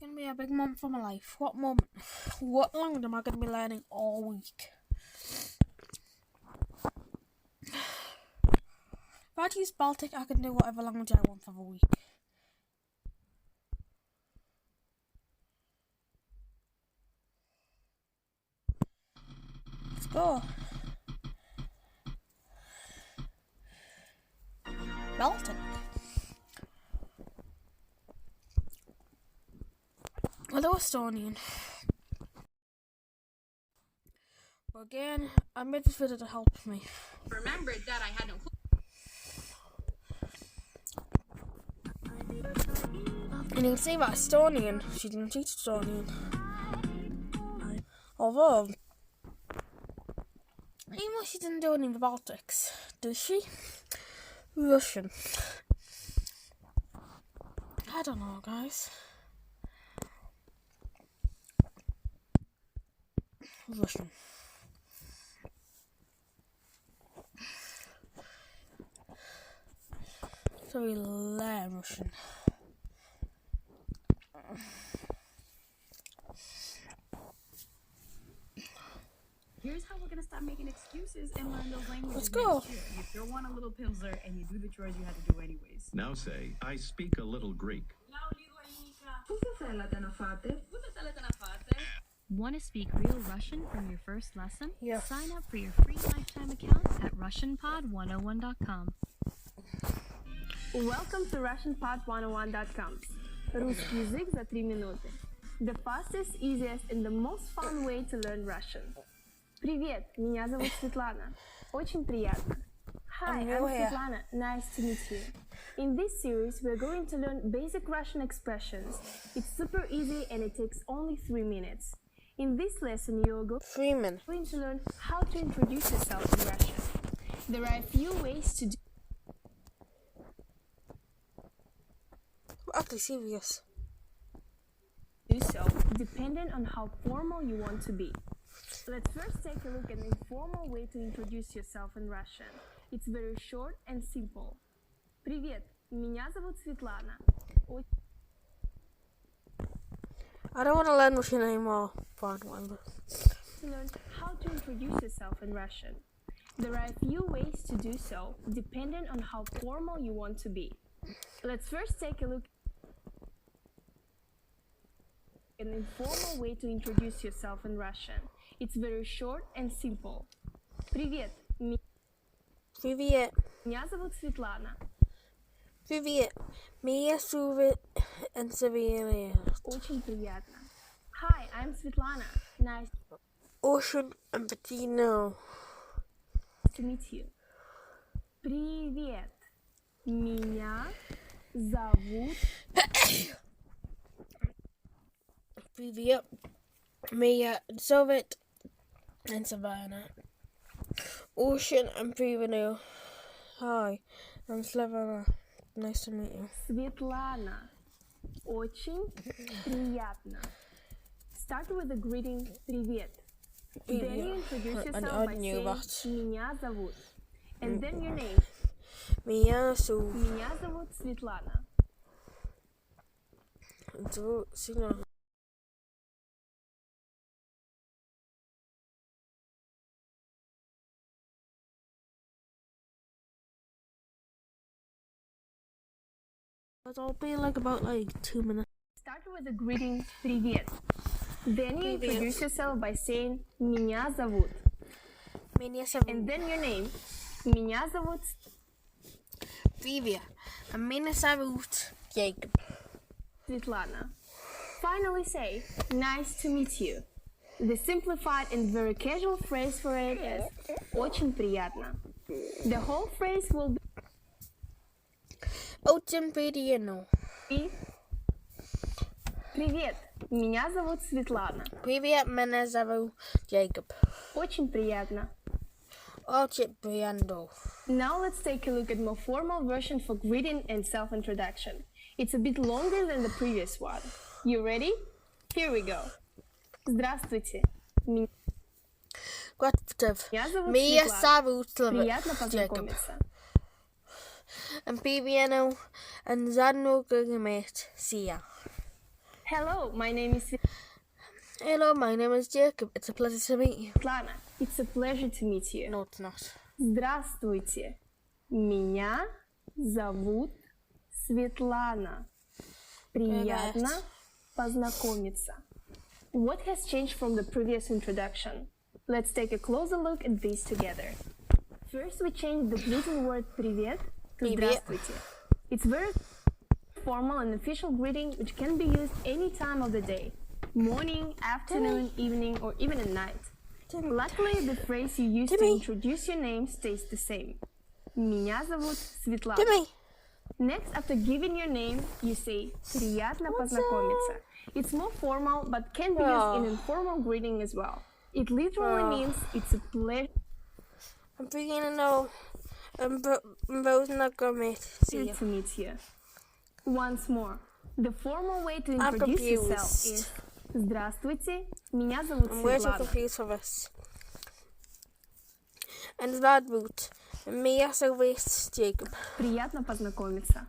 going to be a big month for my life. What month? What language am I going to be learning all week? If I use Baltic, I can do whatever language I want for the week. Let's go. Baltic. Hello, Estonian. But again, I made this video to help me. Remembered that I had no clue. And you can see that Estonian, she didn't teach Estonian. Although, even though she didn't do any of the Baltics, does she? Russian. I don't know, guys. Russian. So we learn Russian. Here's how we're gonna stop making excuses and learn those languages. Let's go. Next year. You throw on a little pilsner and you do the chores you had to do anyways. Now say, I speak a little Greek. Want to speak real Russian from your first lesson? Yes. Sign up for your free lifetime account at RussianPod101.com. Welcome to RussianPod101.com. Русский язык за 3 минуты. The fastest, easiest, and the most fun way to learn Russian. Привет, меня зовут Светлана. Очень приятно. Hi, I'm Svetlana. Nice to meet you. In this series, we're going to learn basic Russian expressions. It's super easy and it takes only 3 minutes. In this lesson, you're going to learn how to introduce yourself in Russian. There are a few ways to do Actually, serious. so, depending on how formal you want to be. Let's first take a look at an informal way to introduce yourself in Russian. It's very short and simple. Привет, меня зовут Светлана. I don't want to learn Russian anymore. Fine, whatever. To learn how to introduce yourself in Russian. There are a few ways to do so, depending on how formal you want to be. Let's first take a look at an informal way to introduce yourself in Russian. It's very short and simple. Привет, Привет. меня зовут Светлана. Привет. Меня зовут Светлана. Очень приятно. Hi, I'm Svetlana. Nice Ocean and Patino. to meet you. Привет. Меня зовут Привет. Меня зовут Savannah. Ocean and Patino. Hi, I'm Savannah. Nice to meet you. Светлана. Очень приятно. Start with the greeting «Привет». Then you introduce yourself by saying «Меня зовут». And then your name. Меня зовут Меня зовут Светлана. Светлана. It'll be about 2 minutes. Start with the greeting «Привет». Then you introduce yourself by saying «Меня зовут». Меня зовут. And then your name. Меня зовут Привет. Меня зовут Jacob. Svetlana. Finally say «Nice to meet you». The simplified and very casual phrase for it is «Очень приятно». The whole phrase will Очень приятно. be «Привет, меня зовут Светлана». Привет, меня зовут Jacob. Очень приятно. Очень приятно. Now let's take a look at more formal version for greeting and self-introduction. It's a bit longer than the previous one. You ready? Here we go. Здравствуйте. Меня Меня зовут зовут Светлана. Приятно Jacob. познакомиться. And приятно and заодно говорить Sia. Hello, my name is Hello, my name is Jacob. It's a pleasure to meet you. Svetlana. It's a pleasure to meet you. No, it's not. Здравствуйте. Меня зовут Светлана. Приятно познакомиться. What has changed from the previous introduction? Let's take a closer look at these together. First, we changed the greeting word «привет» to Привет. «здравствуйте». It's very formal and official greeting which can be used any time of the day. Morning, afternoon, evening, or even at night. Luckily, the phrase you use to introduce your name stays the same. Меня зовут Светлана. Timmy! Next, after giving your name, you say «приятно познакомиться». It's more formal, but can be used in informal greeting as well. It literally means it's a pleasure I'm beginning to know. I'm both not gonna meet. See you. to meet you. Once more, the formal way to I'm introduce confused. yourself is «Здравствуйте, меня зовут I'm way too Светлана». confused for this. And that route. Me as a waste, Jacob. Приятно познакомиться.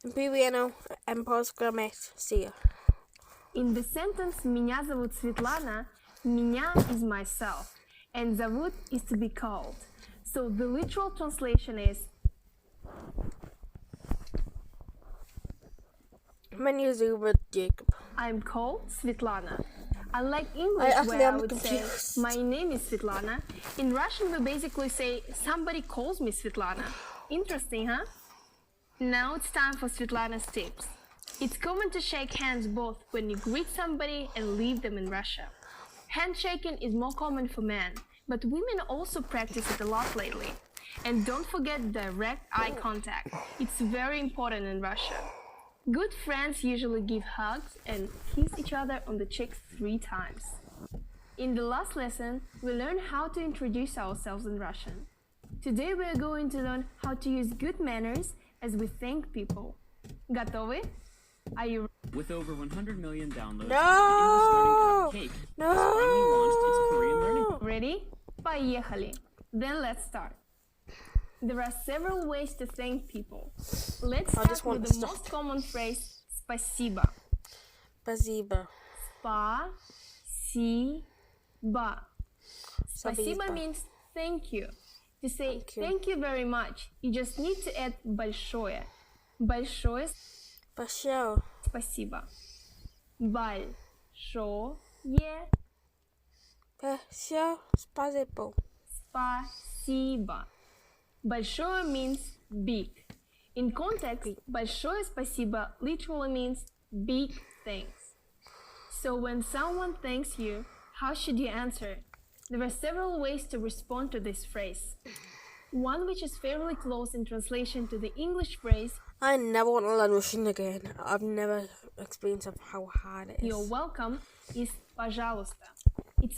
Imperiano and postgrammet. See ya. In the sentence «Меня зовут Светлана», «меня» is myself, and «зовут» is to be called. So the literal translation is Menu Zuber, Jacob. I'm called Svetlana. Unlike English, actually where I am would confused. say my name is Svetlana, in Russian we basically say somebody calls me Svetlana. Interesting, huh? Now it's time for Svetlana's tips. It's common to shake hands both when you greet somebody and leave them in Russia. Handshaking is more common for men, but women also practice it a lot lately. And don't forget direct eye contact. It's very important in Russia. Good friends usually give hugs and kiss each other on the cheeks 3 times. In the last lesson, we learned how to introduce ourselves in Russian. Today we are going to learn how to use good manners as we thank people. Готовы? Are you With over 100 million downloads, No! the English learning app Cake No! has finally launched its Korean learning. ready? Поехали! Then let's start. There are several ways to thank people. Let's I just start want with to the stop. most common phrase, спасибо. Baziba. Спасибо. Спасибо means thank you. To say thank you very much, you just need to add большое. Большое Basho. спасибо. Большое Basho. Spazable. спасибо. Большое means big. In context, большое спасибо literally means big thanks. So when someone thanks you, how should you answer? There are several ways to respond to this phrase. One which is fairly close in translation to the English phrase, I never want to learn Russian again. I've never experienced of how hard it is. you're welcome, is пожалуйста. It's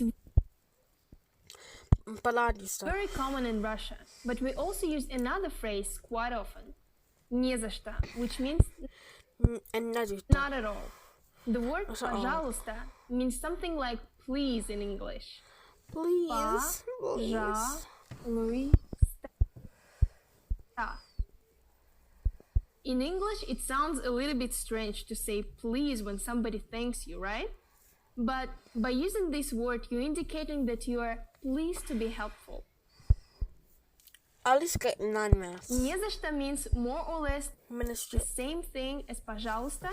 Paladista. very common in Russia, but we also use another phrase quite often, не за что, which means And Najuta. not at all. The word Not at all. пожалуйста means something like please in English. Please. Please. In English, it sounds a little bit strange to say please when somebody thanks you, right? But by using this word, you're indicating that you are pleased to be helpful. At least get 9 minutes. Не за что means more or less Ministry. the same thing as пожалуйста,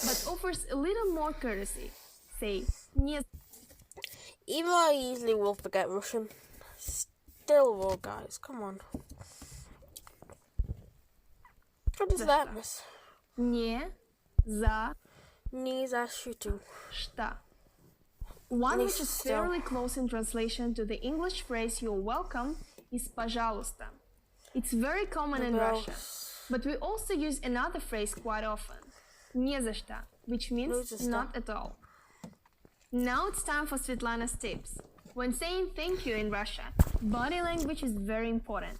but offers a little more courtesy. Say не Even though I easily will forget Russian, still will, guys. Come on. What is that, miss? не за Не за shooting. что. One which is Что. fairly close in translation to the English phrase you're welcome is пожалуйста. It's very common in Russia, but we also use another phrase quite often, не за что, which Не means за что. not at all. Now it's time for Svetlana's tips. When saying thank you in Russia, body language is very important.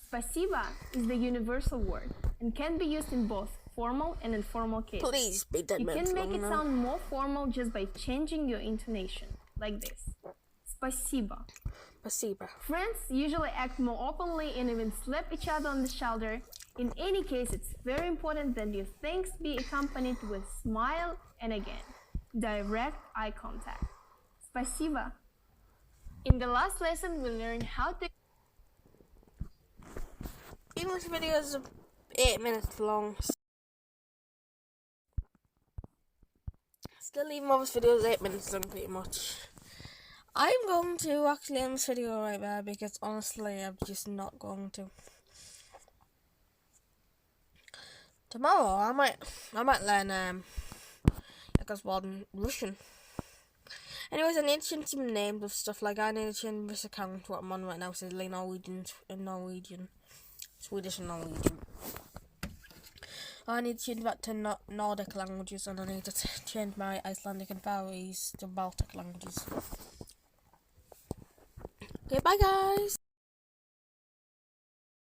Спасибо is the universal word and can be used in both formal and informal cases. Please be dead You man. can make it sound more formal just by changing your intonation, like this. Спасибо. Спасибо. Friends usually act more openly and even slap each other on the shoulder In any case, it's very important that your thanks be accompanied with smile and again, direct eye contact. Спасибо. In the last lesson, we learned how to English videos are 8 minutes long. Still, even though this video is 8 minutes long, pretty much. I'm going to actually end this video right there because honestly, I'm just not going to. Tomorrow, I might learn like as well Russian. Anyways, I need to change some names of stuff. Like I need to change this account what I'm on right now, Sizzly Norwegian, Swedish and Norwegian. I need to change that to Nordic languages, and I need to change my Icelandic and Faroese to Baltic languages. Okay, bye guys.